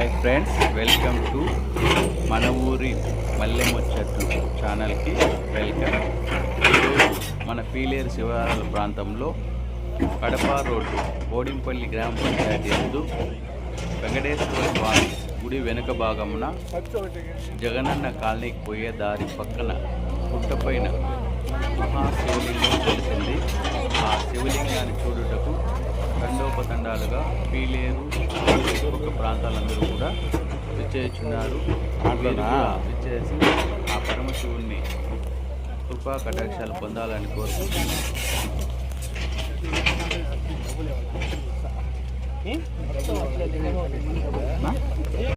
Hi friends, welcome to మన ఊరి మల్లె ముచ్చట్లు ఛానల్కి వెల్కమ్. ఈరోజు మన పీలేరు శివారాల ప్రాంతంలో కడప రోడ్డు బోడింపల్లి గ్రామ పంచాయతీ యందు వెంకటేశ్వర స్వామి గుడి వెనుక భాగమున జగనన్న కాలనీకి పోయే దారి పక్కన గుట్టపైన మహాశివలింగం తెలిసింది. ఆ శివలింగాన్ని చూడుటకు తండోపతండాలుగా పీలేరు చుట్టుపక్కల ప్రాంతాలందరూ కూడా విచ్చేస్తున్నారు. విచ్చేసి ఆ పరమశివుణ్ణి కృపా కటాక్షాలు పొందాలని కోరుకుంటున్నారు.